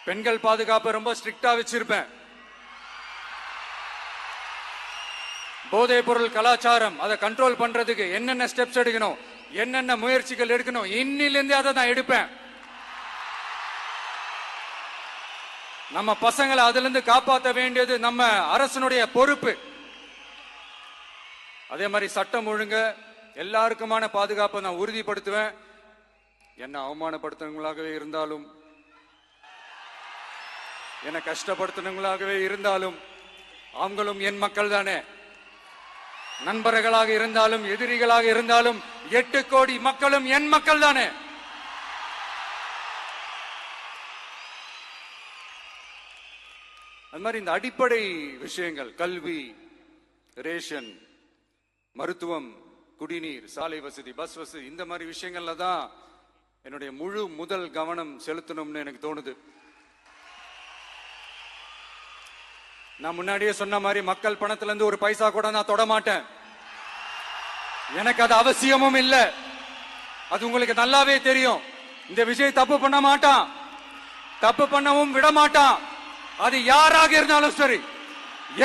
பெண்கள் பாதுகாப்பை ரொம்ப ஸ்ட்ரிக்டா வச்சிருப்பேன். போதைப் பொருள் கலாச்சாரம் அதை கண்ட்ரோல் பண்றதுக்கு என்னென்ன ஸ்டெப்ஸ் எடுக்கணும், என்னென்ன முயற்சிகள் எடுக்கணும், இன்னிலிருந்தே அதை நான் எடுப்பேன். நம்ம பசங்களை அதுல இருந்து காப்பாற்ற வேண்டியது நம்ம அரசனுடைய பொறுப்பு. அதே மாதிரி சட்டம் ஒழுங்க எல்லாருக்குமான பாதுகாப்பை நான் உறுதிப்படுத்துவேன். என்ன அவமானப்படுத்தினவங்களாகவே இருந்தாலும், என்ன கஷ்டப்படுத்தினவங்களாகவே இருந்தாலும், அவங்களும் என் மக்கள் தானே. நண்பர்களாக இருந்தாலும் எதிரிகளாக இருந்தாலும் 8 கோடி மக்களும் என் மக்கள் தானே. அது மாதிரி இந்த அடிப்படை விஷயங்கள், கல்வி, ரேஷன், மருத்துவம், குடிநீர், சாலை வசதி, பஸ் வசதி, இந்த மாதிரி விஷயங்கள்ல தான் என்னுடைய முதல் கவனம் செலுத்தணும்னு எனக்கு தோணுது. நான் முன்னாடியே சொன்ன மாதிரி மக்கள் பணத்துல இருந்து ஒரு பைசா கூட நான் தொட மாட்டேன். எனக்கு அது அவசியமும் இல்லை. அது உங்களுக்கு நல்லாவே தெரியும். இந்த விஜய் தப்பு பண்ண மாட்டான், தப்பு பண்ணவும் விட மாட்டான். அது யாராக இருந்தாலும் சரி,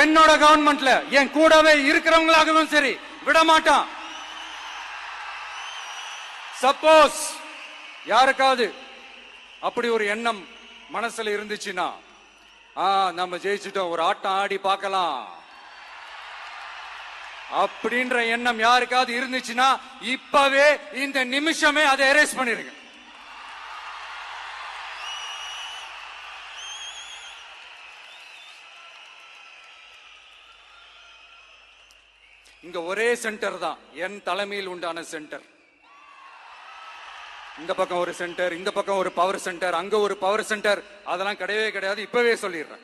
என்னோட கவர்மெண்ட்ல என் கூடவே இருக்கிறவங்களாகவும் சரி விட மாட்டான். சப்போஸ் யாருக்காவது அப்படி ஒரு எண்ணம் மனசுல இருந்துச்சுன்னா, நம்ம ஜெயிச்சுட்டோம், ஒரு ஆட்டம் ஆடி பார்க்கலாம் அப்படின்ற எண்ணம் யாருக்காவது இருந்துச்சுன்னா இப்பவே இந்த நிமிஷமே அதை எரேஸ் பண்ணிருங்க. இங்க ஒரே சென்டர் தான், என் தலைமையில் உண்டான சென்டர். இந்த பக்கம் ஒரு சென்டர், இந்த பக்கம் ஒரு பவர் சென்டர், அங்க ஒரு பவர் சென்டர், அதெல்லாம் கிடையவே கிடையாது. இப்பவே சொல்லிடுறேன்.